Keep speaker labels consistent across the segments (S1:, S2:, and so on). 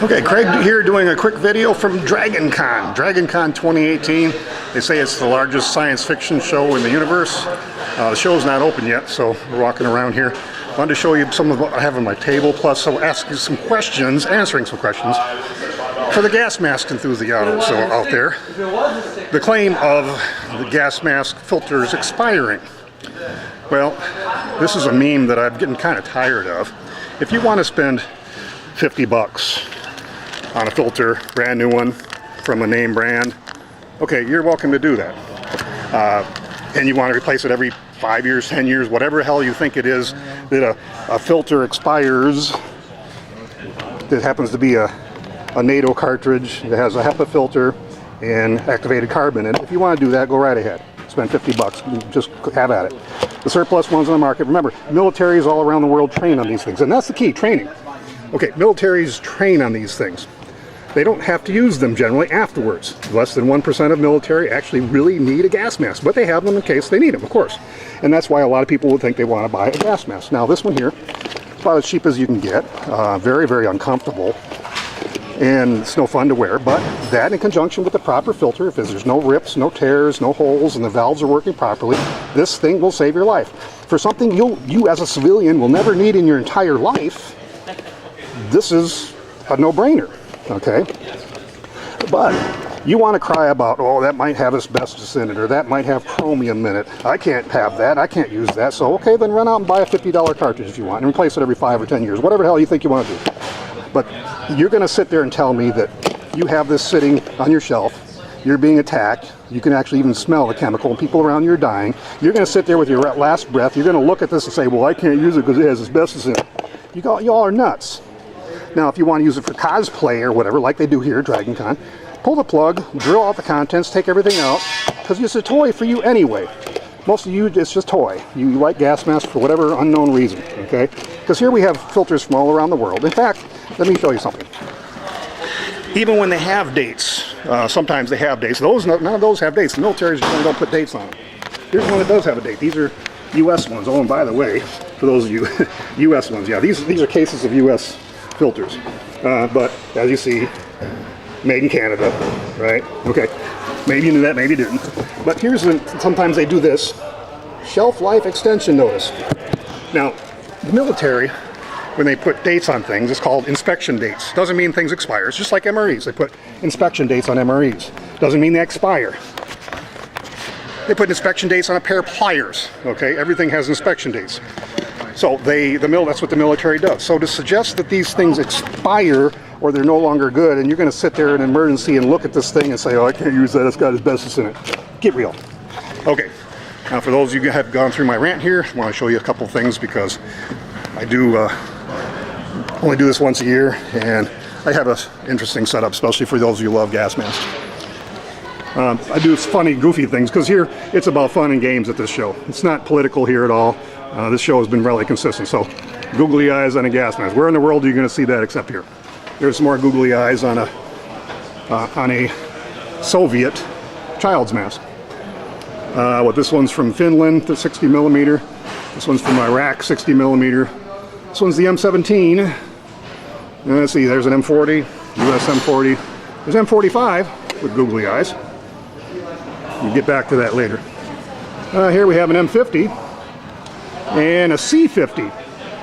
S1: Okay, Craig here doing a quick video from DragonCon. DragonCon 2018. They say it's the largest science fiction show in the universe. The show's not open yet, so we're walking around here. I wanted to show you some of what I have on my table, plus I'll ask you some questions, answering some questions for the gas mask enthusiasts out there. The claim of the gas mask filter is expiring. Well, this is a meme that I'm getting kind of tired of. If you want to spend 50 bucks on a filter, brand new one from a name brand, okay, you're welcome to do that. And you want to replace it every 5 years, 10 years, whatever the hell you think it is that a filter expires. That happens to be a NATO cartridge that has a HEPA filter and activated carbon in it. If you want to do that, go right ahead. Spend 50 bucks, just have at it. The surplus ones on the market, remember, militaries all around the world train on these things, and that's the key, training. Okay, militaries train on these things. They don't have to use them generally afterwards. Less than 1% of military actually really need a gas mask, but they have them in case they need them, of course. And that's why a lot of people would think they want to buy a gas mask. Now this one here, it's about as cheap as you can get. Very, very uncomfortable. And it's no fun to wear, but that in conjunction with the proper filter, if there's no rips, no tears, no holes, and the valves are working properly, this thing will save your life. For something you as a civilian will never need in your entire life, this is a no-brainer, okay? But you want to cry about, oh, that might have asbestos in it, or that might have chromium in it. I can't have that, I can't use that. So, okay, then run out and buy a $50 cartridge if you want, and replace it every 5 or 10 years, whatever the hell you think you want to do. But you're going to sit there and tell me that you have this sitting on your shelf, you're being attacked, you can actually even smell the chemical, and people around you are dying. You're going to sit there with your last breath, you're going to look at this and say, well, I can't use it because it has asbestos in it. Y'all are nuts. Now, if you want to use it for cosplay or whatever, like they do here at DragonCon, pull the plug, drill out the contents, take everything out, because it's a toy for you anyway. Most of you, it's just toy. You like gas masks for whatever unknown reason, okay? Because here we have filters from all around the world. In fact, let me show you something. Even when they have dates, sometimes they have dates. None of those have dates. The military generally don't put dates on them. Here's one that does have a date. These are U.S. ones. Oh, and by the way, for those of you, U.S. ones, yeah, these are cases of U.S. filters. But as you see, made in Canada, right? Okay, maybe you knew that, maybe you didn't. But here's sometimes they do this shelf life extension notice. Now, the military, when they put dates on things, it's called inspection dates. Doesn't mean things expire. It's just like MREs. They put inspection dates on MREs. Doesn't mean they expire. They put inspection dates on a pair of pliers. Okay, everything has inspection dates. So that's what the military does. So to suggest that these things expire or they're no longer good, and you're going to sit there in an emergency and look at this thing and say, oh, I can't use that, it's got asbestos in it. Get real. Okay, now for those of you who have gone through my rant here, I want to show you a couple things because I do only do this once a year, and I have an interesting setup, especially for those of you who love gas masks. I do funny, goofy things, because here it's about fun and games at this show. It's not political here at all. This show has been really consistent. So, googly eyes on a gas mask. Where in the world are you going to see that except here? There's some more googly eyes on a Soviet child's mask. This one's from Finland, the 60 millimeter. This one's from Iraq, 60 millimeter. This one's the M17. Let's see, there's an M40, US M40. There's M45 with googly eyes. We'll get back to that later. Here we have an M50 and a C50.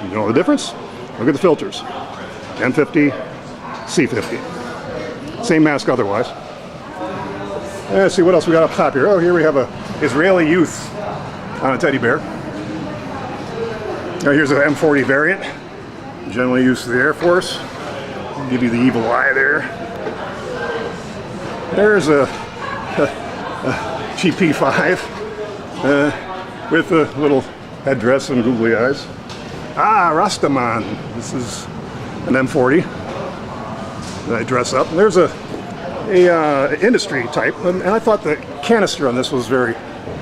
S1: You know the difference? Look at the filters. M50, C50. Same mask otherwise. Let's see what else we got up top here. Oh, here we have a Israeli youth on a teddy bear. Now here's an M40 variant, generally used to the Air Force. I'll give you the evil eye there. There's a GP5 with a little headdress and googly eyes. Ah, Rastaman. This is an M40 that I dress up. And there's a industry type, and I thought the canister on this was very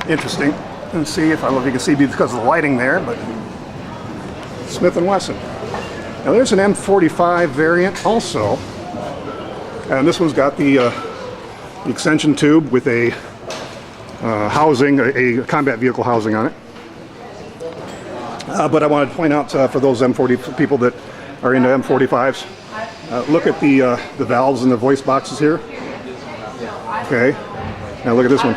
S1: interesting. Let's see if I don't know if you can see because of the lighting there, but Smith & Wesson. Now there's an M45 variant also, and this one's got the extension tube with a housing, a combat vehicle housing on it. But I wanted to point out for those M40 people that are into M45s, Look at the valves and the voice boxes here. Okay, now look at this one.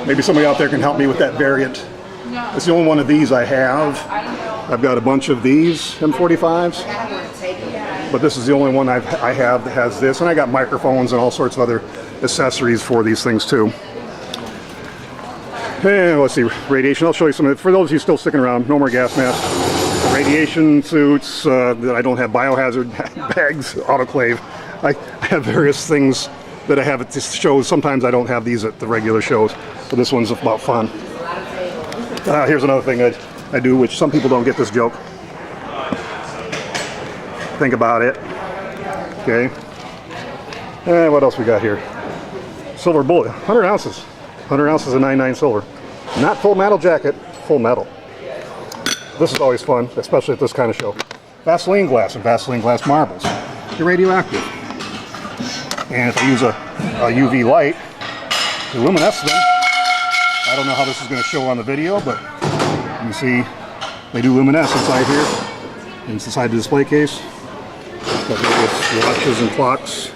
S1: Maybe somebody out there can help me with that variant. It's the only one of these I have. I've got a bunch of these M45s, but this is the only one I have that has this, and I got microphones and all sorts of other accessories for these things too. And let's see, radiation. I'll show you some of it. For those of you still sticking around, no more gas masks. Radiation suits, that I don't have biohazard bags, autoclave. I have various things that I have at the shows. Sometimes I don't have these at the regular shows, so this one's about fun. Here's another thing I do, which some people don't get this joke. Think about it. Okay. And what else we got here? Silver bullet, 100 ounces. 100 ounces of 99 silver. Not full metal jacket, full metal. This is always fun, especially at this kind of show. Vaseline glass and Vaseline glass marbles. They're radioactive. And if I use a UV light to luminesce them, I don't know how this is going to show on the video, but you can see they do luminesce inside here, inside the display case. Got various watches and clocks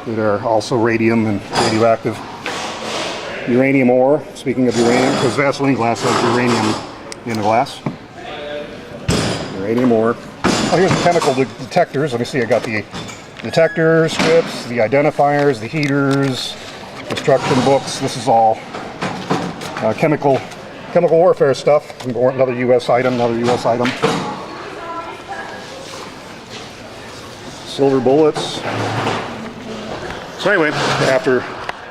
S1: that are also radium and radioactive. Uranium ore, speaking of uranium, because Vaseline glass has uranium in the glass. Uranium ore. Oh, here's the chemical detectors. Let me see, I got the detector strips, the identifiers, the heaters, instruction books. This is all chemical warfare stuff. Another U.S. item, Silver bullets. So anyway, after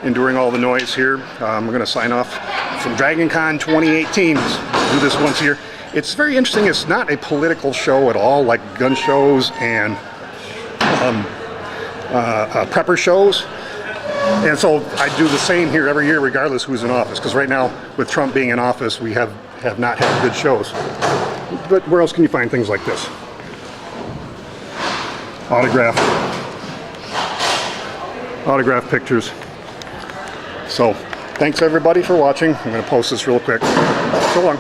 S1: enduring all the noise here, we're going to sign off from DragonCon 2018. Do this once a year. It's very interesting. It's not a political show at all, like gun shows and prepper shows. And so I do the same here every year, regardless who's in office. Because right now, with Trump being in office, we have not had good shows. But where else can you find things like this? Autograph pictures. So, thanks everybody for watching. I'm going to post this real quick. So long.